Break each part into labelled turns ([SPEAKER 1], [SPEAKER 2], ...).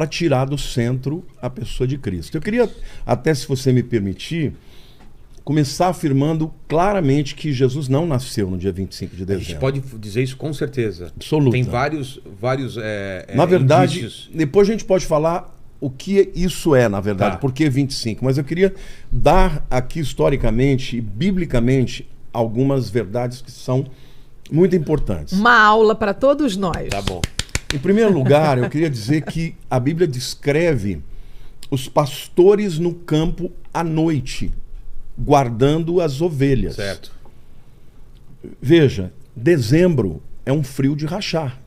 [SPEAKER 1] para tirar do centro a pessoa de Cristo. Eu queria, até se você me permitir, começar afirmando claramente que Jesus não nasceu no dia 25 de
[SPEAKER 2] A
[SPEAKER 1] dezembro.
[SPEAKER 2] gente pode dizer isso com certeza.
[SPEAKER 1] Absoluta.
[SPEAKER 2] Tem vários
[SPEAKER 1] Na verdade,
[SPEAKER 2] indícios.
[SPEAKER 1] depois a gente pode falar o que isso é, na verdade,
[SPEAKER 2] Tá.
[SPEAKER 1] por que 25. Mas eu queria dar aqui historicamente e biblicamente algumas verdades que são muito importantes.
[SPEAKER 3] Uma aula para todos nós.
[SPEAKER 2] Tá bom.
[SPEAKER 1] Em primeiro lugar, eu queria dizer que a Bíblia descreve os pastores no campo à noite, guardando as ovelhas.
[SPEAKER 2] Certo.
[SPEAKER 1] Veja, dezembro é um frio de rachar.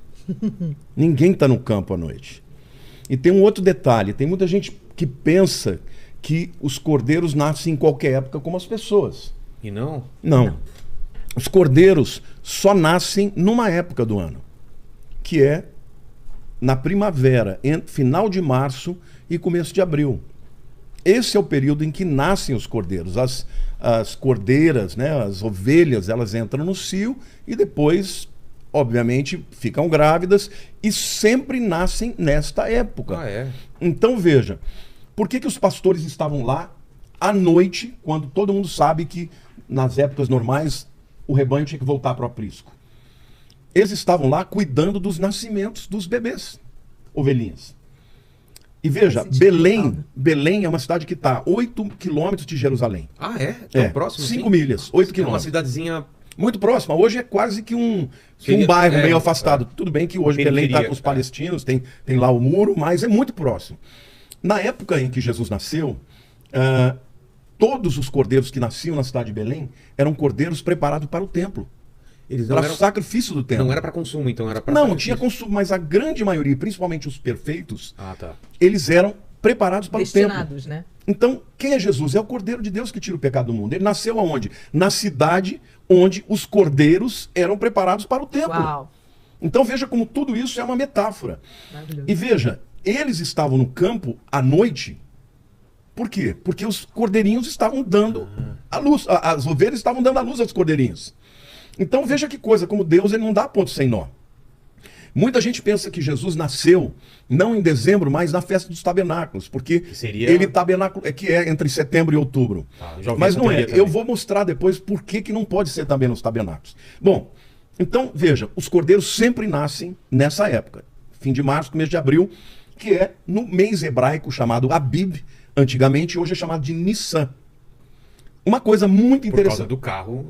[SPEAKER 1] Ninguém está no campo à noite. E tem um outro detalhe, tem muita gente que pensa que os cordeiros nascem em qualquer época como as pessoas.
[SPEAKER 2] E não?
[SPEAKER 1] Não. Os cordeiros só nascem numa época do ano, que é na primavera, final de março e começo de abril. Esse é o período em que nascem os cordeiros. As cordeiras, né, as ovelhas, elas entram no cio e depois, obviamente, ficam grávidas e sempre nascem nesta época.
[SPEAKER 2] Ah, é?
[SPEAKER 1] Então veja, por que os pastores estavam lá à noite, quando todo mundo sabe que nas épocas normais o rebanho tinha que voltar para o aprisco? Eles estavam lá cuidando dos nascimentos dos bebês, ovelhinhas. E veja, Belém é uma cidade que está a 8 quilômetros de Jerusalém.
[SPEAKER 2] Ah, é? Tão próximo
[SPEAKER 1] 5
[SPEAKER 2] assim?
[SPEAKER 1] milhas, 8
[SPEAKER 2] É uma
[SPEAKER 1] quilômetros.
[SPEAKER 2] cidadezinha...
[SPEAKER 1] Muito próxima. Hoje é quase que um
[SPEAKER 2] Seria-
[SPEAKER 1] bairro
[SPEAKER 2] é,
[SPEAKER 1] meio afastado. Tudo bem que hoje Belém está
[SPEAKER 2] periferia,
[SPEAKER 1] com os
[SPEAKER 2] é.
[SPEAKER 1] palestinos, tem lá o muro, mas é muito próximo. Na época em que Jesus nasceu, todos os cordeiros que nasciam na cidade de Belém eram cordeiros preparados para o templo,
[SPEAKER 2] Eles não
[SPEAKER 1] para o
[SPEAKER 2] eram...
[SPEAKER 1] sacrifício do templo.
[SPEAKER 2] Não era para consumo, então era para...
[SPEAKER 1] Não, tinha consumo, mas a grande maioria, principalmente os perfeitos,
[SPEAKER 2] Ah, tá.
[SPEAKER 1] eles eram preparados para o templo.
[SPEAKER 3] Destinados, né?
[SPEAKER 1] Então, quem é Jesus? É o Cordeiro de Deus que tira o pecado do mundo. Ele nasceu aonde? Na cidade onde os cordeiros eram preparados para o templo.
[SPEAKER 3] Uau.
[SPEAKER 1] Então veja como tudo isso é uma metáfora.
[SPEAKER 3] Maravilhoso.
[SPEAKER 1] E veja, eles estavam no campo à noite. Por quê? Porque os cordeirinhos estavam dando a luz. As ovelhas estavam dando a luz aos cordeirinhos. Então veja que coisa, como Deus ele não dá ponto sem nó. Muita gente pensa que Jesus nasceu não em dezembro, mas na festa dos tabernáculos, porque
[SPEAKER 2] Que seria-
[SPEAKER 1] ele tabernáculo que é entre setembro e outubro.
[SPEAKER 2] Tá, já ouvi
[SPEAKER 1] Mas
[SPEAKER 2] essa
[SPEAKER 1] não é.
[SPEAKER 2] teoria também.
[SPEAKER 1] Eu vou mostrar depois por que não pode ser também nos tabernáculos. Bom, então veja, os cordeiros sempre nascem nessa época, fim de março, começo de abril, que é no mês hebraico chamado Abib, antigamente, hoje é chamado de Nissan. Uma coisa muito
[SPEAKER 2] Por causa
[SPEAKER 1] interessante.
[SPEAKER 2] do carro...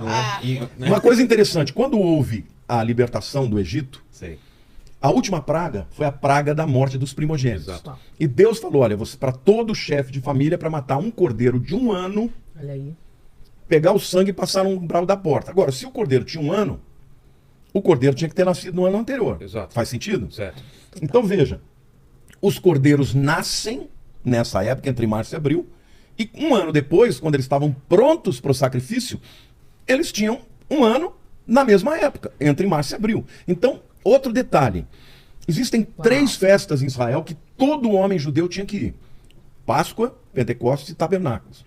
[SPEAKER 2] Não é? E, né?
[SPEAKER 1] Uma coisa interessante, quando houve a libertação do Egito,
[SPEAKER 2] Sei.
[SPEAKER 1] a última praga foi a praga da morte dos primogênitos.
[SPEAKER 2] Exato.
[SPEAKER 1] E Deus falou, olha, você para todo chefe de família, para matar um cordeiro de 1 ano,
[SPEAKER 3] Olha aí.
[SPEAKER 1] pegar o sangue e passar no umbral da porta. Agora, se o cordeiro tinha 1 ano, o cordeiro tinha que ter nascido no ano anterior.
[SPEAKER 2] Exato.
[SPEAKER 1] Faz sentido?
[SPEAKER 2] Certo.
[SPEAKER 1] Então veja, os cordeiros nascem nessa época, entre março e abril, e 1 ano depois, quando eles estavam prontos para o sacrifício, eles tinham 1 ano na mesma época, entre março e abril. Então, outro detalhe, existem 3 festas em Israel que todo homem judeu tinha que ir. Páscoa, Pentecostes e Tabernáculos.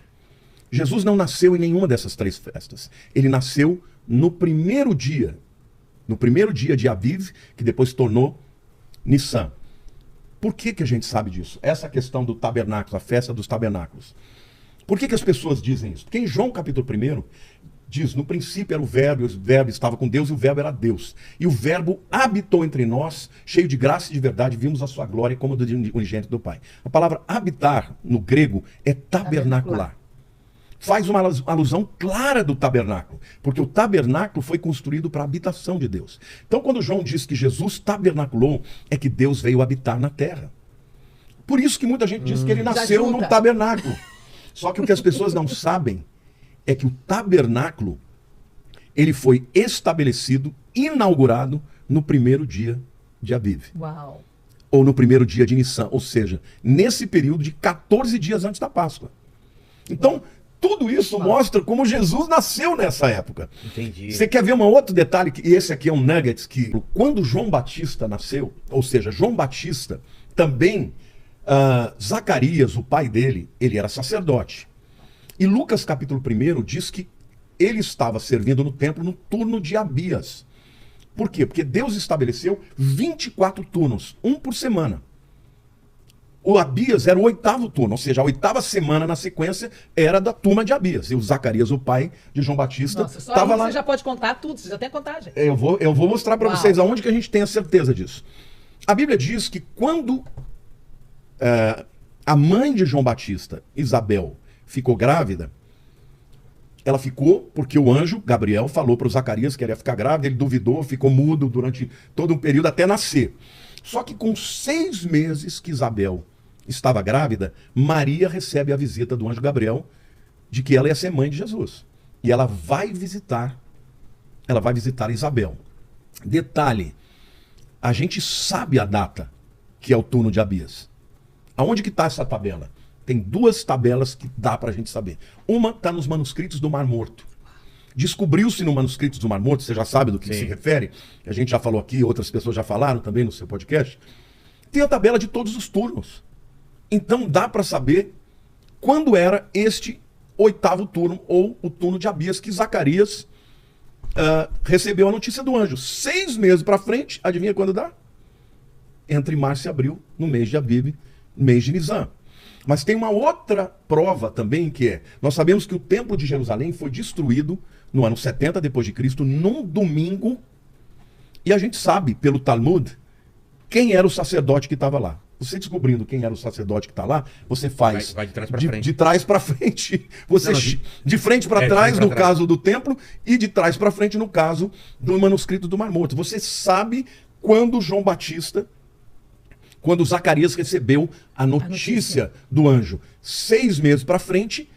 [SPEAKER 1] Jesus não nasceu em nenhuma dessas 3 festas. Ele nasceu no primeiro dia de Aviv, que depois se tornou Nissan. Por que a gente sabe disso? Essa questão do tabernáculo, a festa dos tabernáculos. Por que as pessoas dizem isso? Porque em João capítulo 1 diz, no princípio era o verbo estava com Deus e o verbo era Deus. E o verbo habitou entre nós, cheio de graça e de verdade, vimos a sua glória como do unigênito do Pai. A palavra habitar, no grego, é tabernacular. Faz uma alusão clara do tabernáculo, porque o tabernáculo foi construído para a habitação de Deus. Então, quando João diz que Jesus tabernaculou, é que Deus veio habitar na terra. Por isso que muita gente diz que ele nasceu
[SPEAKER 3] junta.
[SPEAKER 1] num tabernáculo. Só que o que as pessoas não sabem é que o tabernáculo, ele foi estabelecido, inaugurado, no primeiro dia de Aviv.
[SPEAKER 3] Uau.
[SPEAKER 1] Ou no primeiro dia de Nissan, ou seja, nesse período de 14 dias antes da Páscoa. Então, tudo isso mostra como Jesus nasceu nessa época.
[SPEAKER 2] Entendi.
[SPEAKER 1] Você quer ver um outro detalhe, e esse aqui é um nugget, que quando João Batista nasceu, ou seja, João Batista também, Zacarias, o pai dele, ele era sacerdote. E Lucas capítulo 1 diz que ele estava servindo no templo no turno de Abias. Por quê? Porque Deus estabeleceu 24 turnos, um por semana. O Abias era o 8º turno, ou seja, a 8ª semana na sequência era da turma de Abias. E o Zacarias, o pai de João Batista,
[SPEAKER 3] Nossa, só
[SPEAKER 1] estava
[SPEAKER 3] aí
[SPEAKER 1] lá.
[SPEAKER 3] você já pode contar tudo, você já tem a contagem.
[SPEAKER 1] Eu vou mostrar para
[SPEAKER 3] Uau.
[SPEAKER 1] vocês aonde que a gente tem a certeza disso. A Bíblia diz que quando a mãe de João Batista, Isabel, ficou grávida, ela ficou porque o anjo, Gabriel, falou para o Zacarias que ela ia ficar grávida, ele duvidou, ficou mudo durante todo um período até nascer. Só que com 6 meses que Isabel estava grávida, Maria recebe a visita do anjo Gabriel de que ela ia ser mãe de Jesus. E ela vai visitar Isabel. Detalhe, a gente sabe a data que é o turno de Abias. Aonde que está essa tabela? Tem 2 tabelas que dá para a gente saber. Uma está nos manuscritos do Mar Morto. Descobriu-se no manuscritos do Mar Morto, você já sabe do que se refere, a gente já falou aqui, outras pessoas já falaram também no seu podcast. Tem a tabela de todos os turnos. Então dá para saber quando era este 8º turno, ou o turno de Abias, que Zacarias recebeu a notícia do anjo. 6 meses para frente, adivinha quando dá? Entre março e abril, no mês de Abib, mês de Nisan. Mas tem uma outra prova também, que é, nós sabemos que o templo de Jerusalém foi destruído no ano 70 depois de Cristo, num domingo, e a gente sabe pelo Talmud quem era o sacerdote que estava lá. Você descobrindo quem era o sacerdote que está lá, você faz
[SPEAKER 2] Vai de trás para frente.
[SPEAKER 1] de trás para frente. Você
[SPEAKER 2] Não,
[SPEAKER 1] de frente para
[SPEAKER 2] de
[SPEAKER 1] trás
[SPEAKER 2] frente
[SPEAKER 1] no
[SPEAKER 2] pra trás.
[SPEAKER 1] caso do templo e de trás para frente no caso do manuscrito do Mar Morto. Você sabe quando João Batista, quando Zacarias recebeu a notícia do anjo. 6 meses para frente,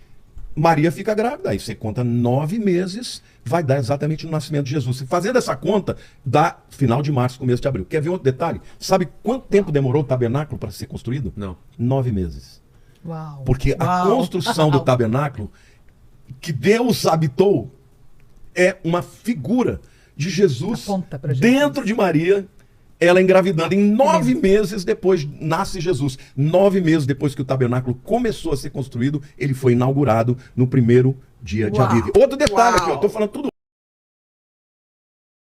[SPEAKER 1] Maria fica grávida. Aí você conta 9 meses, vai dar exatamente no nascimento de Jesus. Se fazendo essa conta, dá final de março, começo de abril. Quer ver outro detalhe? Sabe quanto tempo demorou o tabernáculo para ser construído?
[SPEAKER 2] Não.
[SPEAKER 1] 9 meses.
[SPEAKER 3] Uau.
[SPEAKER 1] Porque a construção do tabernáculo que Deus habitou é uma figura de Jesus
[SPEAKER 3] Aponta pra Jesus.
[SPEAKER 1] dentro de Maria, ela engravidando. Em 9 meses depois nasce Jesus. 9 meses depois que o tabernáculo começou a ser construído, ele foi inaugurado no primeiro dia de
[SPEAKER 3] Uau.
[SPEAKER 1] Aviv. Outro detalhe aqui,
[SPEAKER 3] Uau.
[SPEAKER 1] eu estou falando tudo